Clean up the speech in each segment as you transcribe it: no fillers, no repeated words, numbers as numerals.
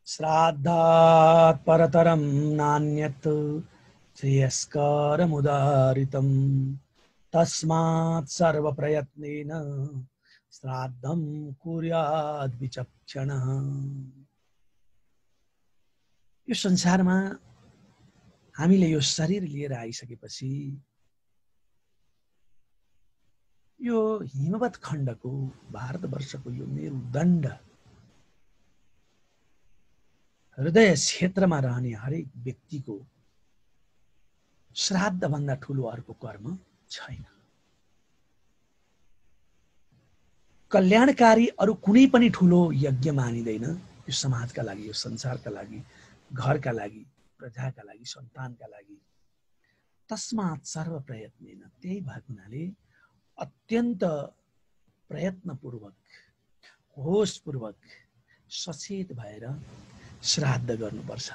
श्राद्धात् परतरं नान्यत् श्रेयस्करमुदारितं तस्मात् सर्वप्रयत्नेन श्राद्धं कुर्याद् विचक्षणः। यो संसारमा हामीले यो शरीर लिएर आइसकेपछि यो हिमवत खण्डको भारतवर्षको यो मेरुदण्ड हृदय क्षेत्रमा रहने हरेक व्यक्तिको श्राद्ध भन्दा ठूलो अर्को कर्म छैन। कल्याणकारी अरु कुनै पनि ठूलो यज्ञ मानिदैन यो समाजका लागि, यो संसारका लागि, घरका लागि, प्रजाका लागि, सन्तानका लागि। तस्मात् सर्व प्रयत्नेन, त्यही भएको हुनाले अत्यन्त प्रयत्नपूर्वक, होसपूर्वक, सचेत भएर श्राद्ध गर्नुपर्छ।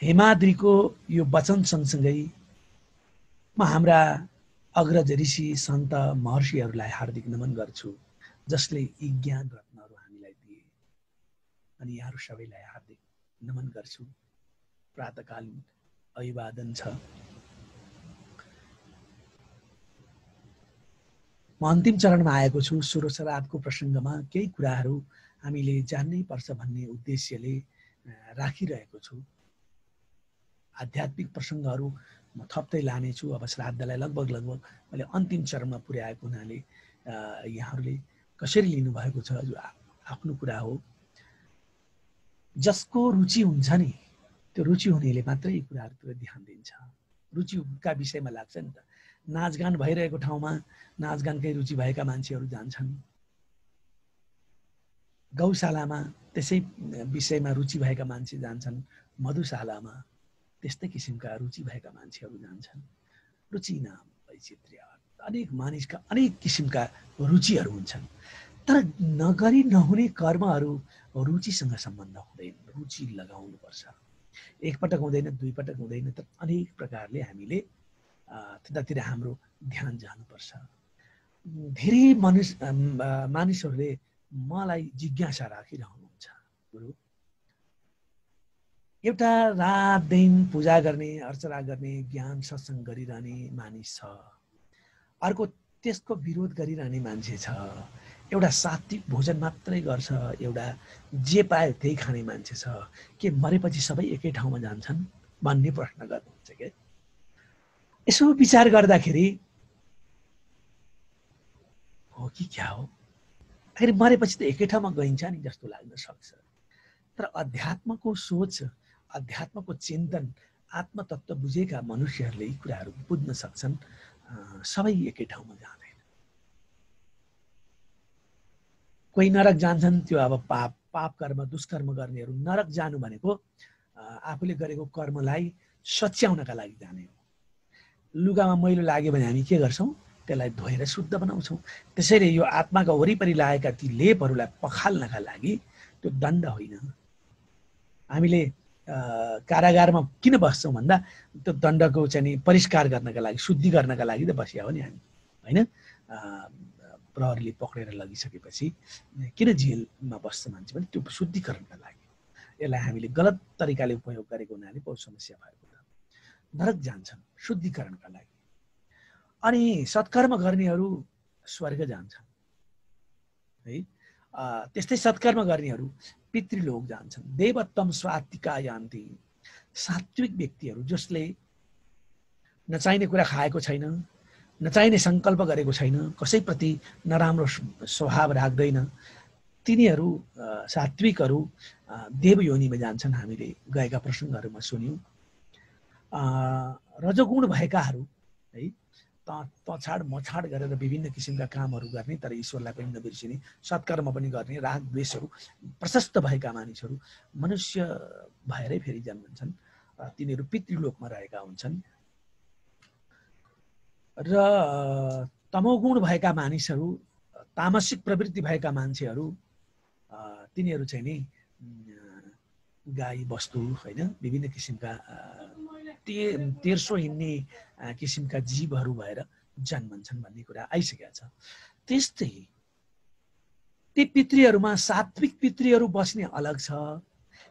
हेमाद्रीको यो वचन सँगसँगै म हाम्रा अग्रज ऋषि सन्त महर्षिहरूलाई हार्दिक नमन गर्छु, जसले यी ज्ञान रत्नहरू हामीलाई दिए। अनि यहाँहरू सबैलाई हार्दिक नमन गर्छु। प्रातःकालीन अभिवादन छ। म अन्तिम चरणमा आएको छु। सुरश्राद्धको प्रसङ्गमा केही कुराहरू हामीले जान्नै पर्छ भन्ने उद्देश्यले राखिरहेको छु। आध्यात्मिक प्रसङ्गहरू म थप्दै लानेछु। अब श्राद्धलाई लगभग मैले अन्तिम चरणमा पुर्याएको हुनाले यहाँहरूले कसरी लिनुभएको छ जो आफ्नो कुरा हो। जसको रुचि हुन्छ नि, त्यो रुचि हुनेले मात्रै यी कुराहरूतिर ध्यान दिन्छ। रुचिका विषयमा लाग्छ नि त। नाचगान भइरहेको ठाउँमा नाचगानकै रुचि भएका मान्छेहरू जान्छन्। गौशालामा त्यसै विषयमा रुचि भएका मान्छे जान्छन्। मधुशालामा त्यस्तै किसिमका रुचि भएका मान्छेहरू जान्छन्। रुचि नाम वैचित्र्य, अनेक मानिसका अनेक किसिमका रुचिहरू हुन्छन्। तर नगरी नहुने कर्महरू रुचिसँग सम्बन्ध हुँदैन। रुचि लगाउनुपर्छ। एकपटक हुँदैन, दुई पटक हुँदैन, तर अनेक प्रकारले हामीले त्यतातिर हाम्रो ध्यान जानुपर्छ। धेरै मानिसहरूले मलाई जिज्ञासा राखिरहनुहुन्छ, गुरु एउटा रात दिन पूजा गर्ने, अर्चना गर्ने, ज्ञान सत्सङ्ग गरिरहने मानिस छ, अर्को त्यसको विरोध गरिरहने मान्छे छ, एउटा सात्विक भोजन मात्रै गर्छ, एउटा जे पायो त्यही खाने मान्छे छ। के मरेपछि सबै एकै ठाउँमा जान्छन् भन्ने प्रश्न गर्नुहुन्छ के? यसो विचार गर्दाखेरि हो कि क्या हो? आखिर मरेपछि त एकै ठाउँमा गइन्छ नि जस्तो लाग्न सक्छ। तर अध्यात्मको सोच, अध्यात्मको चिन्तन, आत्मतत्त्व बुझेका मनुष्यहरूले यी कुराहरू बुझ्न सक्छन्। सबै एकै ठाउँमा जाँदैन। कोही नरक जान्छन्, त्यो अब पाप कर्म दुष्कर्म गर्नेहरू। नरक जानु भनेको आफूले गरेको कर्मलाई सच्याउनका लागि जाने हो। लुगामा मैलो लाग्यो भने हामी के गर्छौँ? त्यसलाई धोएर शुद्ध बनाउँछौँ। त्यसैले यो आत्माका वरिपरि लागेका ती लेपहरूलाई पखाल्नका लागि त्यो दण्ड होइन। हामीले कारागारमा किन बस्छौँ भन्दा त्यो दण्डको चाहिँ परिष्कार गर्नका लागि, शुद्धि गर्नका लागि त बसिया हो नि हामी, होइन? प्रहरीले पक्रेर लगिसकेपछि किन जेलमा बस्छ मान्छे भने त्यो शुद्धिकरणका लागि। यसलाई हामीले गलत तरिकाले उपयोग गरेको हुनाले बहुत समस्या भएको छ। नरक जान्छन् शुद्धिकरणका लागि। अनि सत्कर्म गर्नेहरू स्वर्ग जान्छन् है। त्यस्तै सत्कर्म गर्नेहरू पितृलोक जान्छन्। देवत्वम स्वात्तिका यान्ति। सात्विक व्यक्तिहरू जसले नचाहिने कुरा खाएको छैन, नचाहिने सङ्कल्प गरेको छैन, कसैप्रति नराम्रो स्वभाव राख्दैन, तिनीहरू सात्विकहरू देवयोनिमा जान्छन्। हामीले गएका प्रसङ्गहरूमा सुन्यौँ। रजोगुण भएकाहरू है, तछाड मछाड गरेर विभिन्न किसिमका कामहरू गर्ने, तर ईश्वरलाई पनि नबिर्सिने, सत्कर्म पनि गर्ने, राग द्वेषहरू प्रशस्त भएका मानिसहरू मनुष्य भएरै फेरि जन्मन्छन्। तिनीहरू पितृलोकमा रहेका हुन्छन्। र तमोगुण भएका मानिसहरू, तामसिक प्रवृत्ति भएका मान्छेहरू, तिनीहरू चाहिँ नि गाई वस्तु होइन, विभिन्न किसिमका तेर्सो हिँड्ने किसिमका जीवहरू भएर जन्मन्छन् भन्ने कुरा आइसकेको छ। त्यस्तै ती पितृहरूमा सात्विक पितृहरू बस्ने अलग छ,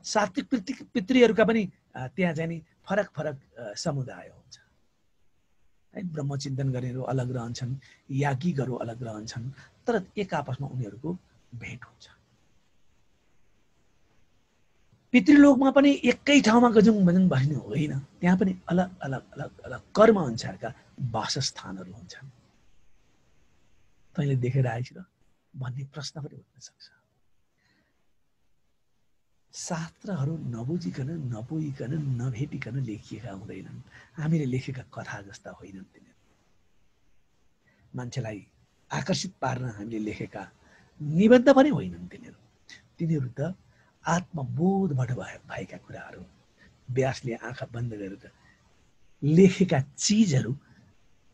सात्विक पितृहरूका पनि त्यहाँ चाहिँ नि फरक फरक समुदाय हुन्छ है। ब्रह्मचिन्तन गर्नेहरू अलग रहन्छन्, याज्ञिकहरू अलग रहन्छन्, तर एक आपसमा उनीहरूको भेट हुन्छ। पितृलोकमा पनि एकै ठाउँमा गजुङ भजुङ बस्ने होइन, त्यहाँ पनि अलग अलग अलग अलग कर्म अनुसारका वासस्थानहरू हुन्छन्। तैँले देखेर आइस र भन्ने प्रश्न पनि उठ्न सक्छ। शास्त्रहरू नबुझिकन, नपुगिकन, नभेटिकन लेखिएका हुँदैनन्। हामीले लेखेका कथा जस्ता होइनन् तिनीहरू। मान्छेलाई आकर्षित पार्न हामीले लेखेका निबन्ध पनि होइनन् तिनीहरू। तिनीहरू त आत्मबोधबाट भएका कुराहरू, व्यासले आँखा बन्द गरेर लेखेका चिजहरू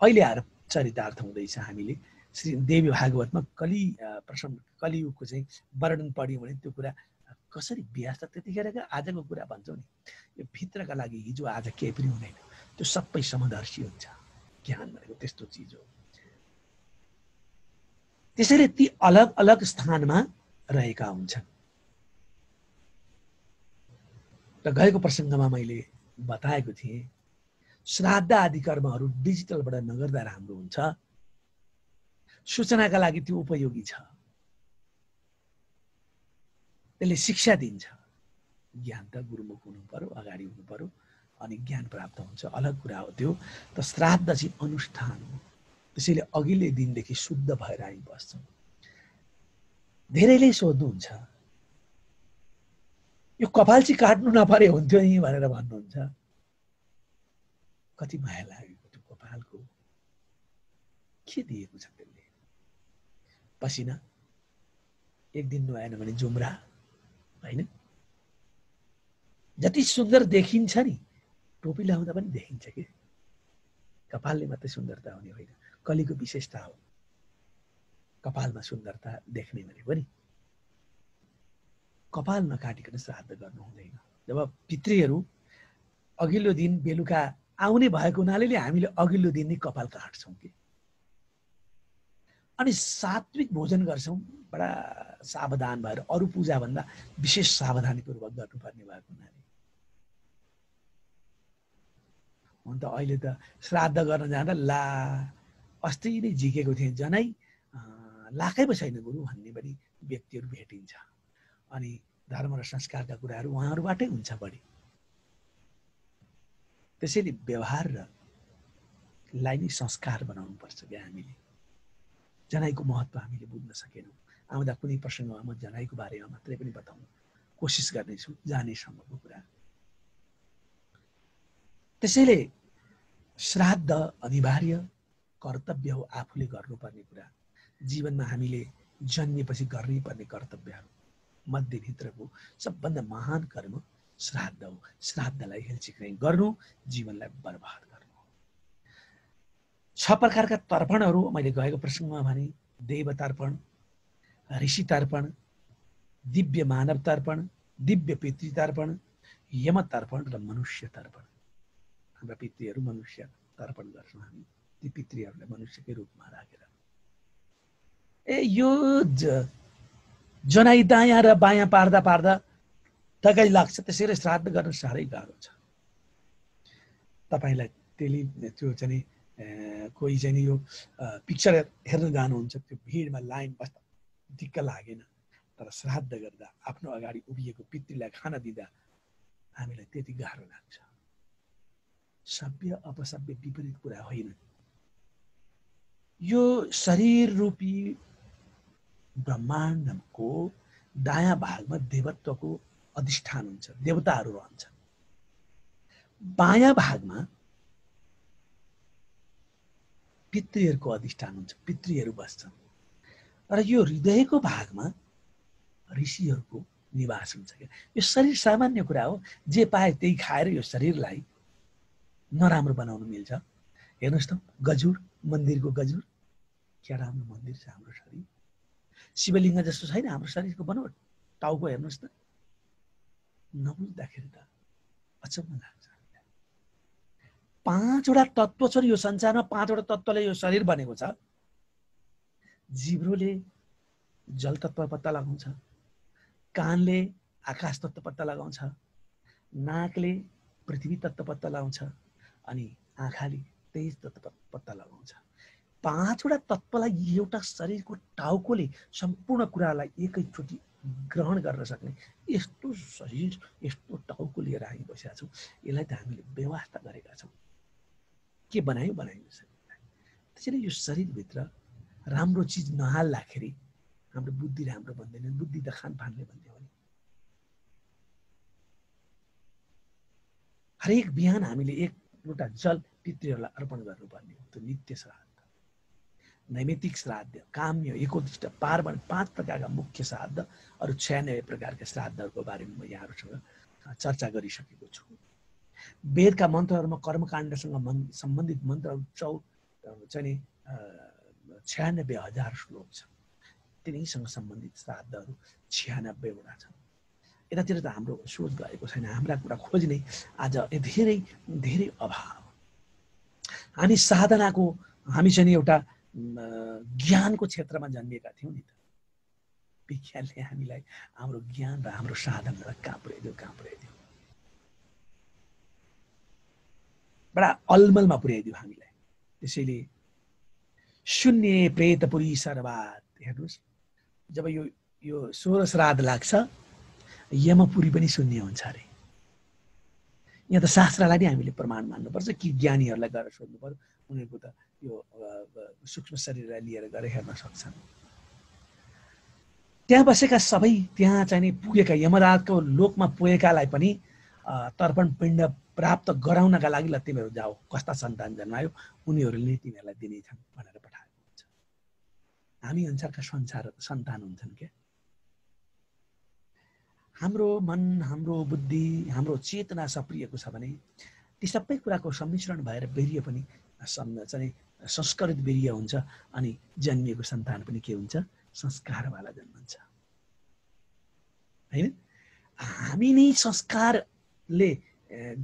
अहिले आएर चरितार्थ हुँदैछ। हामीले श्री देवी भागवतमा कलियुगको चाहिँ वर्णन पढ्यौँ भने त्यो कुरा कसरी व्यास त त्यतिखेरका आजको कुरा भन्छौँ नि, यो भित्रका लागि हिजो आज केही पनि हुँदैन, त्यो सबै समदर्शी हुन्छ। ज्ञान भनेको त्यस्तो चिज हो। त्यसैले ती अलग अलग स्थानमा रहेका हुन्छन्। र गएको प्रसङ्गमा मैले बताएको थिएँ, श्राद्ध आदि कर्महरू डिजिटलबाट नगर्दा राम्रो हुन्छ। सूचनाका लागि त्यो उपयोगी छ, त्यसले शिक्षा दिन्छ। ज्ञान त गुरुमुख हुनु पर्यो, अगाडि हुनु पर्यो, अनि ज्ञान प्राप्त हुन्छ, अलग कुरा हो त्यो। त श्राद्ध चाहिँ अनुष्ठान हो। त्यसैले अघिल्लो दिनदेखि शुद्ध भएर हामी बस्छौँ। धेरैले सोध्नुहुन्छ, यो कपाल चाहिँ काट्नु नपरे हुन्थ्यो नि भनेर भन्नुहुन्छ। कति माया लागेको त्यो कपालको, के दिएको छ त्यसले? पसिना एक दिन नुहाएन भने जुम्रा होइन। जति सुन्दर देखिन्छ नि, टोपी लगाउँदा पनि देखिन्छ कि। कपालले मात्रै सुन्दरता हुने होइन, कलिको विशेषता हो कपालमा सुन्दरता देख्ने भनेको नि। कपाल नकाटिकन श्राद्ध गर्नु हुँदैन। जब पितृहरू अघिल्लो दिन बेलुका आउने भएको हुनाले हामीले अघिल्लो दिन नै कपाल काट्छौँ कि। अनि सात्विक भोजन गर्छौँ, बडा सावधान भएर, अरू पूजाभन्दा विशेष सावधानीपूर्वक गर्नुपर्ने भएको हुनाले। हुन त अहिले त श्राद्ध गर्न जाँदा ला अस्ति नै झिकेको थिएँ, जनै लाखै पो छैन गुरु भन्ने पनि व्यक्तिहरू भेटिन्छ। अनि धर्म र संस्कारका कुराहरू उहाँहरूबाटै हुन्छ बढी। त्यसैले व्यवहार र लाई नै संस्कार बनाउनुपर्छ क्या हामीले। जनाईको महत्त्व हामीले बुझ्न सकेनौँ। आउँदा कुनै प्रसङ्गमा म जनाईको बारेमा मात्रै पनि बताउन कोसिस गर्नेछु, जानेसम्मको कुरा। त्यसैले श्राद्ध अनिवार्य कर्तव्य हो, आफूले गर्नुपर्ने कुरा। जीवनमा हामीले जन्मेपछि गर्नै पर्ने कर्तव्यहरू मध्येभित्रको सबभन्दा महान कर्म श्राद्ध हो। श्राद्धलाई हेलचिक्राइ गर्नु जीवनलाई बर्बाद गर्नु। 6 प्रकारका तर्पणहरू मैले गएको प्रसङ्गमा भने, देव तर्पण, ऋषि तर्पण, दिव्य मानव तर्पण, दिव्य पितृ तर्पण, यम तर्पण र मनुष्य तर्पण। हाम्रा पितृहरू मनुष्य तर्पण गर्छौँ हामी, ती पितृहरूलाई मनुष्यकै रूपमा राखेर। यो जनाई दायाँ र बायाँ पार्दा पार्दा थकाइ लाग्छ, त्यसैले श्राद्ध गर्न साह्रै गाह्रो छ। तपाईँलाई त्यो चाहिँ कोही चाहिँ यो पिक्चर हेर्न जानुहुन्छ, त्यो भिडमा लाइन बस्दा दिक्क लागेन, तर श्राद्ध गर्दा आफ्नो अगाडि उभिएको पितृलाई खाना दिँदा हामीलाई त्यति गाह्रो लाग्छ। सभ्य अपसभ्य विपरीत कुरा होइन। यो शरीर रूपी ब्रह्माण्डको दायाँ भागमा देवत्वको अधिष्ठान हुन्छ, देवताहरू रहन्छन्। बायाँ भागमा पितृहरूको अधिष्ठान हुन्छ, पितृहरू बस्छन्। र यो हृदयको भागमा ऋषिहरूको निवास हुन्छ। यो शरीर सामान्य कुरा हो, जे पाए त्यही खाएर यो शरीरलाई नराम्रो बनाउनु मिल्छ। हेर्नुहोस् त, गजुर, मन्दिरको गजुर, क्या राम्रो मन्दिर छ हाम्रो शरीर। शिवलिङ्ग जस्तो छैन हाम्रो शरीरको बनोट, टाउको हेर्नुहोस् त। नबुझ्दाखेरि त अचम्म लाग्छ। 5वटा तत्त्व छन् यो संसारमा, 5वटा तत्त्वले यो शरीर बनेको छ। जिब्रोले जल तत्त्व पत्ता लगाउँछ, कानले आकाश तत्त्व पत्ता लगाउँछ, नाकले पृथ्वी तत्त्व पत्ता लगाउँछ, अनि आँखाले तेज तत्त्व पत्ता लगाउँछ। 5वटा तत्त्वलाई एउटा शरीरको टाउकोले सम्पूर्ण कुरालाई एकैचोटि ग्रहण गर्न सक्ने यस्तो शरीर, यस्तो टाउको लिएर हामी बसेका छौँ। यसलाई त हामीले व्यवस्था गरेका छौँ। के बनायो शरीरलाई। त्यसैले यो शरीरभित्र राम्रो चिज नहाल्दाखेरि हाम्रो बुद्धि राम्रो बन्दैन। बुद्धि त खानपानले बन्ने हो नि। हरेक बिहान हामीले 1 लोटा जल पितृहरूलाई अर्पण गर्नुपर्ने हो। त्यो नित्य श्राद्ध, नैमित्तिक श्राद्ध, काम्य, एकोदिष्ट, पार्वण, 5 प्रकारका मुख्य श्राद्ध, अरू 96 प्रकारका श्राद्धहरूको बारेमा म यहाँहरूसँग चर्चा गरिसकेको छु। वेदका मन्त्रहरूमा कर्मकाण्डसँग सम्बन्धित मन्त्रहरू चाहिँ 96,000 श्लोक छ। तिनीसँग सम्बन्धित श्राद्धहरू 96वटा छन्। यतातिर त हाम्रो सोच गएको छैन। हाम्रा कुरा खोज्ने आज धेरै धेरै अभाव। हामी साधनाको, हामी चाहिँ एउटा ज्ञानको क्षेत्रमा जन्मिएका थियौँ नि त। विज्ञानले हामीलाई हाम्रो ज्ञान र हाम्रो साधनलाई कहाँ पुर्याइदियो। बडा अलमलमा पुर्याइदियो हामीलाई। त्यसैले शून्य प्रेतपुरी सर्वात, हेर्नुहोस्, जब यो 16 श्राद्ध लाग्छ, यमपुरी पनि शून्य हुन्छ अरे। यहाँ त शास्त्रलाई नै हामीले प्रमाण मान्नुपर्छ कि ज्ञानीहरूलाई गएर सोध्नु पर्यो। उनीहरूको त यो सूक्ष्म शरीरलाई लिएर गएर हेर्न सक्छन्। त्यहाँ बसेका सबै, त्यहाँ चाहिँ पुगेका यमराजको लोकमा पुगेकालाई पनि तर्पण पिण्ड प्राप्त गराउनका लागि ल तिमीहरू जाऊ, कस्ता सन्तान जन्मायो उनीहरूले तिमीहरूलाई दिनेछन् भनेर पठाएको हुन्छ। हामी अनुसारका सन्तान हुन्छन् क्या। हाम्रो मन, हाम्रो बुद्धि, हाम्रो चेतना सप्रिएको छ भने ती सबै कुराको सम्मिश्रण भएर वीर्य पनि चाहिँ संस्कारित वीर्य हुन्छ। अनि जन्मिएको सन्तान पनि के हुन्छ? संस्कारवाला जन्मन्छ, हैन? हामी नै संस्कारले,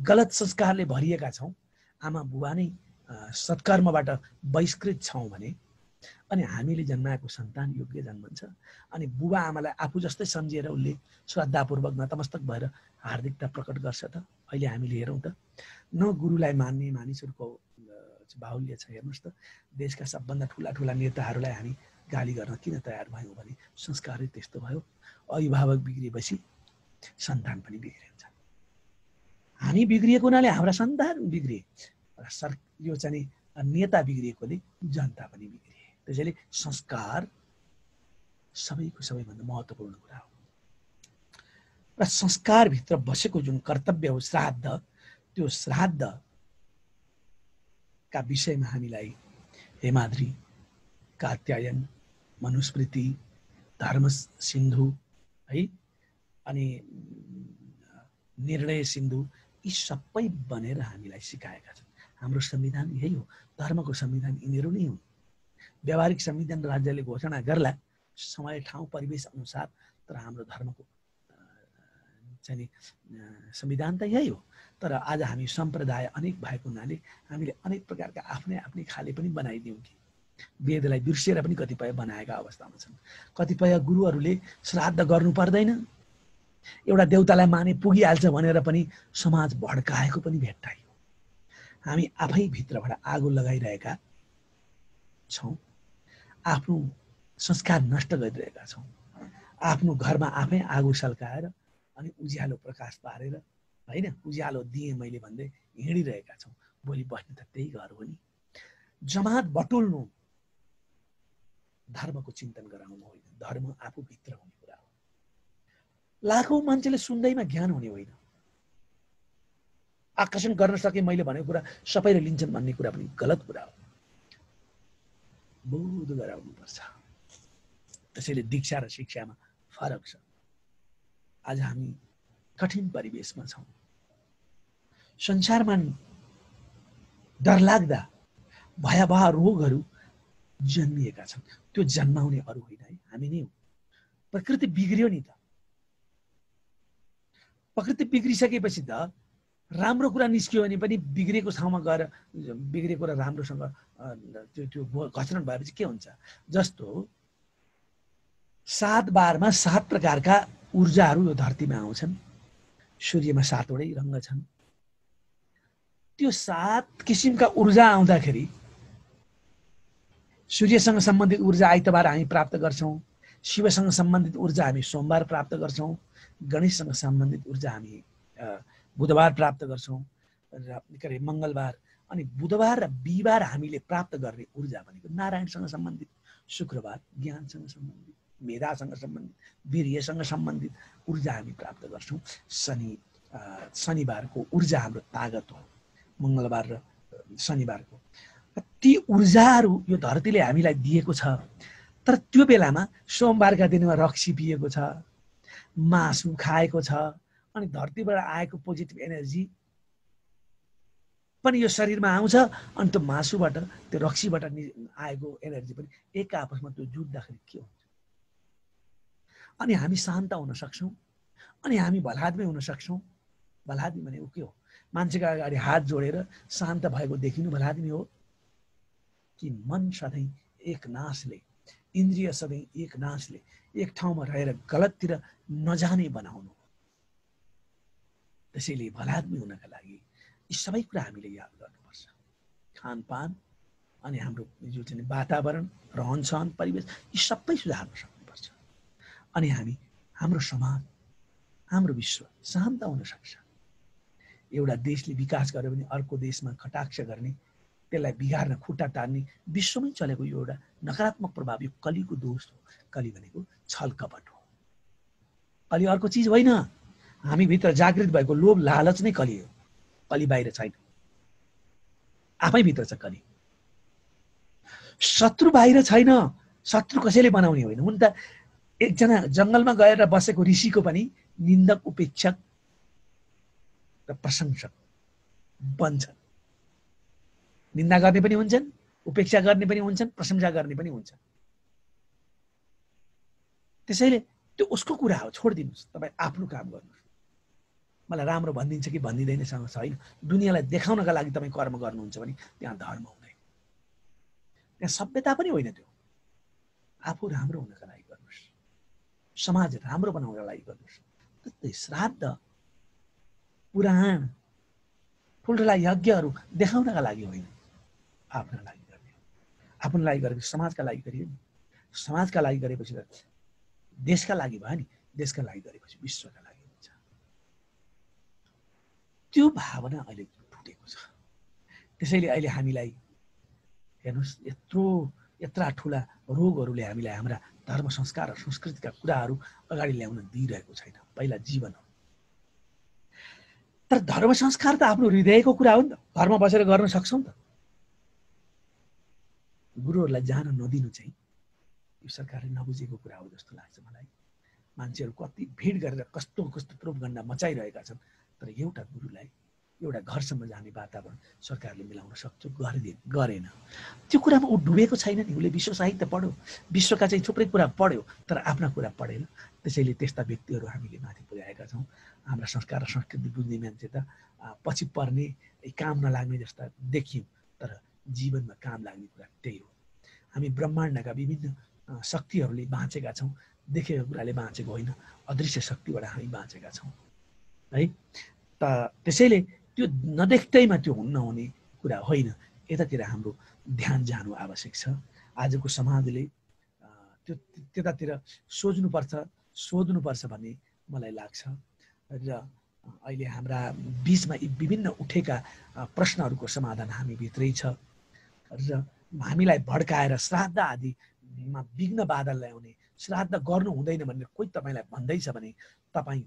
गलत संस्कारले भरिएका छौँ। आमा बुबा नै सत्कर्मबाट बहिष्कृत छौँ भने अनि हामीले जन्माएको सन्तान योग्य जन्मन्छ। अनि बुबा आमालाई आफू जस्तै सम्झिएर उसले श्रद्धापूर्वक नतमस्तक भएर हार्दिकता प्रकट गर्छ त। अहिले हामीले हेरौँ त, न गुरुलाई मान्ने मानिसहरूको बाहुल्य छ। हेर्नुहोस् त, देशका सबभन्दा ठुला ठुला नेताहरूलाई हामी गाली गर्न किन तयार भयौँ भने संस्कारै त्यस्तो भयो। अभिभावक बिग्रिएपछि सन्तान पनि बिग्रिन्छ। हामी बिग्रिएको हुनाले हाम्रा सन्तान बिग्रिए, यो चाहिँ नेता बिग्रिएकोले जनता पनि बिग्रिए। त्यसैले संस्कार सबैको सबैभन्दा महत्त्वपूर्ण कुरा हो। र संस्कारभित्र बसेको जुन कर्तव्य हो श्राद्ध, त्यो श्राद्धका विषयमा हामीलाई हेमाद्री, कात्यायन, मनुस्मृति, धर्म सिन्धु, है, अनि निर्णय सिन्धु, यी सबै बनेर हामीलाई सिकाएका छन्। हाम्रो संविधान यही हो। धर्मको संविधान यिनीहरू नै हुन्। व्यावहारिक संविधान राज्यले घोषणा गर्ला समय, ठाउँ, परिवेश अनुसार, तर हाम्रो धर्मको चाहिँ संविधान त यही हो। तर आज हामी सम्प्रदाय अनेक भएको हुनाले हामीले अनेक प्रकारका आफ्नै आफ्नै खाले पनि बनाइदियौँ कि वेदलाई बिर्सिएर पनि कतिपय बनाएका अवस्थामा छन्। कतिपय गुरुहरूले श्राद्ध गर्नु पर्दैन, एउटा देउतालाई माने पुगिहाल्छ भनेर पनि समाज भड्काएको पनि भेट्टाइयो। हामी आफै भित्रबाट आगो लगाइरहेका छौँ, आफ्नो संस्कार नष्ट गरिरहेका छौँ। आफ्नो घरमा आफै आगो सल्काएर अनि उज्यालो प्रकाश पारेर, होइन, उज्यालो दिएँ मैले भन्दै हिँडिरहेका छौँ। भोलि बस्ने त त्यही घर हो नि। जमात बटुल्नु धर्मको चिन्तन गराउनु होइन, धर्म आफूभित्र हुने कुरा हो। लाखौँ मान्छेले सुन्दैमा ज्ञान हुने होइन। आकर्षण गर्न सके मैले भनेको कुरा सबैले लिन्छन् भन्ने कुरा पनि गलत कुरा हो। बोध गराउनुपर्छ। त्यसैले दीक्षा र शिक्षामा फरक छ। आज हामी कठिन परिवेशमा छौँ। संसारमा डरलाग्दा भयावह रोगहरू जन्मिएका छन्। त्यो जन्माउने अरू होइन है, हामी नै हो। प्रकृति बिग्रियो नि त। प्रकृति बिग्रिसकेपछि त राम्रो कुरा निस्कियो भने पनि बिग्रेको ठाउँमा गएर बिग्रेको र राम्रोसँग त्यो घर्षण भएपछि के हुन्छ? जस्तो 7 बारमा 7 प्रकारका ऊर्जाहरू यो धरतीमा आउँछन्। सूर्यमा 7 वटै रङ्ग छन्। त्यो 7 किसिमका ऊर्जा आउँदाखेरि सूर्यसँग सम्बन्धित ऊर्जा आइतबार हामी प्राप्त गर्छौँ, शिवसँग सम्बन्धित ऊर्जा हामी सोमबार प्राप्त गर्छौँ, गणेशसँग सम्बन्धित ऊर्जा हामी बुधबार प्राप्त गर्छौँ र के अरे मङ्गलबार। अनि बुधबार र बिहिबार हामीले प्राप्त गर्ने ऊर्जा भनेको नारायणसँग सम्बन्धित, शुक्रबार ज्ञानसँग सम्बन्धित, मेधासँग सम्बन्धित, वीर्यसँग सम्बन्धित ऊर्जा हामी प्राप्त गर्छौँ। शनिबारको ऊर्जा हाम्रो तागत हो, मङ्गलबार र शनिबारको। ती ऊर्जाहरू यो धरतीले हामीलाई दिएको छ। तर त्यो बेलामा सोमबारका दिनमा रक्सी पिएको छ, मासु खाएको छ, अनि धरतीबाट आएको पोजिटिभ एनर्जी पनि यो शरीरमा आउँछ। अनि त्यो मासुबाट, त्यो रक्सीबाट आएको एनर्जी पनि एक आपसमा त्यो जुट्दाखेरि के हुन्छ? अनि हामी शान्त हुन सक्छौँ, अनि हामी भलाद्मी हुन सक्छौँ। भलाद्मी भनेको के हो? मान्छेको अगाडि हात जोडेर शान्त भएको देखिनु भलाद्मी हो कि मन सधैँ एक नासले, इन्द्रिय सधैँ एक नासले एक ठाउँमा रहेर गलततिर नजाने बनाउनु? त्यसैले भलाद्मी हुनका लागि यी सबै कुरा हामीले याद गर्नुपर्छ। खानपान अनि हाम्रो जो चाहिँ वातावरण, रहनसहन, परिवेश, यी सबै सुधार्न सक्नुपर्छ। अनि हाम्रो समाज, हाम्रो विश्व शान्त हुन सक्छ। एउटा देशले विकास गर्यो भने अर्को देशमा कटाक्ष गर्ने, त्यसलाई बिगार्न, खुट्टा टार्ने विश्वमै चलेको यो एउटा नकारात्मक प्रभाव, यो कलीको दोष हो। कली भनेको छल कपट हो। कली अर्को चिज होइन। हामी भित्र जागृत भएको लोभ लालच नै कली हो। कली बाहिर छैन, आफै भित्र छ कली। शत्रु बाहिर छैन। शत्रु कसैले बनाउने होइन। हुन त एकजना जङ्गलमा गएर बसेको ऋषिको पनि निन्दक, उपेक्षक र प्रशंसक बन्छन्। निन्दा गर्ने पनि हुन्छन्, उपेक्षा गर्ने पनि हुन्छन्, प्रशंसा गर्ने पनि हुन्छन्। त्यसैले त्यो उसको कुरा हो, छोडिदिनुहोस्। तपाईँ आफ्नो काम गर्नुहोस्। मलाई राम्रो भनिदिन्छ कि भनिदिँदैनसँग छैन। दुनियाँलाई देखाउनका लागि तपाईँ कर्म गर्नुहुन्छ भने त्यहाँ धर्म हुँदैन, त्यहाँ सभ्यता पनि होइन। त्यो आफू राम्रो हुनका लागि गर्नुहोस्, समाज राम्रो बनाउनका लागि गर्नुहोस्। त्यस्तै श्राद्ध, पुराण, ठुल्ठुला यज्ञहरू देखाउनका लागि होइन, आफ्ना लागि गर्ने हो। आफ्नो लागि गरेको समाजका लागि गरियो नि। समाजका लागि गरेपछि त देशका लागि भयो नि, देशका लागि गरेपछि विश्वका लागि हुन्छ। त्यो भावना अहिले टुटेको छ। त्यसैले अहिले हामीलाई हेर्नुहोस्, यत्रा ठुला रोगहरूले हामीलाई हाम्रा धर्म, संस्कार र संस्कृतिका कुराहरू अगाडि ल्याउन दिइरहेको छैन। पहिला जीवन हो। तर धर्म संस्कार त आफ्नो हृदयको कुरा हो नि त। घरमा बसेर गर्न सक्छौँ त। गुरुहरूलाई जान नदिनु चाहिँ यो सरकारले नबुझेको कुरा हो जस्तो लाग्छ मलाई। मान्छेहरू कति भिड गरेर कस्तो कस्तो प्रोपगण्डा मचाइरहेका छन्। तर एउटा गुरुलाई एउटा घरसम्म जाने वातावरण सरकारले मिलाउन सक्छ, गरेन। त्यो कुरामा ऊ डुबेको छैन नि। उसले विश्व साहित्य पढ्यो, विश्वका चाहिँ थुप्रै कुरा पढ्यो, तर आफ्ना कुरा पढेन। त्यसैले त्यस्ता व्यक्तिहरू हामीले माथि पुर्याएका छौँ। हाम्रा संस्कार र संस्कृति बुझ्ने मान्छे त पछि पर्ने, काम नलाग्ने जस्ता देखियौँ, तर जीवनमा काम लाग्ने कुरा त्यही हो। हामी ब्रह्माण्डका विभिन्न शक्तिहरूले बाँचेका छौँ। देखेको कुराले बाँचेको होइन, अदृश्य शक्तिबाट हामी बाँचेका छौँ है। त्यसैले त्यो नदेख्दैमा त्यो नहुने कुरा होइन। यतातिर हाम्रो ध्यान जानु आवश्यक छ। आजको समाजले त्यो त्यतातिर सोध्नुपर्छ भन्ने मलाई लाग्छ। र अहिले हाम्रा बिचमा यी विभिन्न उठेका प्रश्नहरूको समाधान हामीभित्रै छ। र हामीलाई भड्काएर श्राद्ध आदिमा विघ्न बाधा ल्याउने, श्राद्ध गर्नु हुँदैन भनेर कोही तपाईँलाई भन्दैछ भने तपाईँ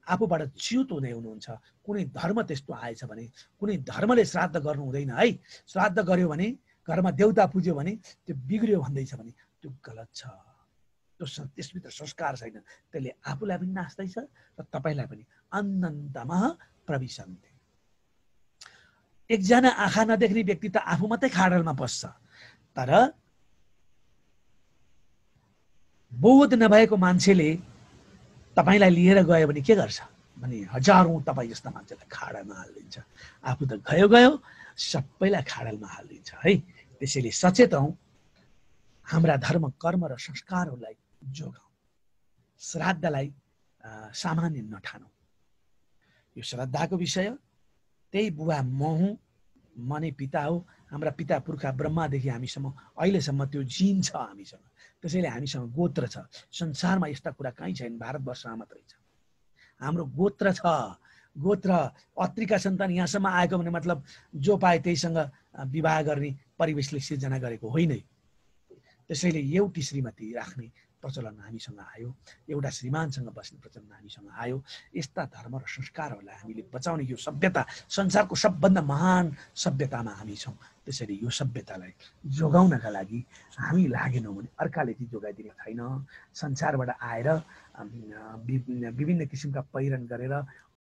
आफूबाट च्युत हुँदै हुनुहुन्छ। कुनै धर्म त्यस्तो आएछ भने, कुनै धर्मले श्राद्ध गर्नु हुँदैन है, श्राद्ध गर्यो भने, घरमा देउता पुज्यो भने त्यो बिग्रियो भन्दैछ भने त्यो गलत छ। त्यसभित्र संस्कार छैन। त्यसले आफूलाई पनि नाच्दैछ र तपाईँलाई पनि। अनन्तमा प्रविशन्ते। एकजना आँखा नदेख्ने व्यक्ति त आफू मात्रै खाडलमा पस्छ, तर बोध नभएको मान्छेले तपाईँलाई लिएर गयो भने के गर्छ? भने हजारौँ तपाईँ जस्ता मान्छेलाई खाडामा हालिदिन्छ। आफू त गयो गयो, सबैलाई खाडलमा हालिदिन्छ है। त्यसैले सचेत हौँ, हाम्रा धर्म कर्म र संस्कारहरूलाई जोगाउँ, श्राद्धलाई सामान्य नठानौँ। यो श्रद्धाको विषय, त्यही बुवा म हुँ, म नै पिता हो, हाम्रा पिता पुर्खा ब्रह्मादेखि हामीसम्म अहिलेसम्म त्यो जिन छ हामीसँग। त्यसैले हामीसँग गोत्र छ। संसारमा यस्ता कुरा कहीँ छैन, भारतवर्षमा मात्रै छ। हाम्रो गोत्र छ। गोत्र अत्रिका सन्तान यहाँसम्म आएको भने मतलब जो पाए त्यहीसँग विवाह गर्ने परिवेशले सिर्जना गरेको होइन। त्यसैले एउटी श्रीमती राख्ने प्रचलन हामीसँग आयो, एउटा श्रीमानसँग बस्ने प्रचलन हामीसँग आयो। यस्ता धर्म र संस्कारहरूलाई हामीले बचाउने यो सभ्यता संसारको सबभन्दा महान सभ्यतामा हामी छौँ। त्यसैले यो सभ्यतालाई जोगाउनका लागि हामी लागेनौँ भने अर्काले ती जोगाइदिने छैन। संसारबाट आएर विभिन्न किसिमका पहिरन गरेर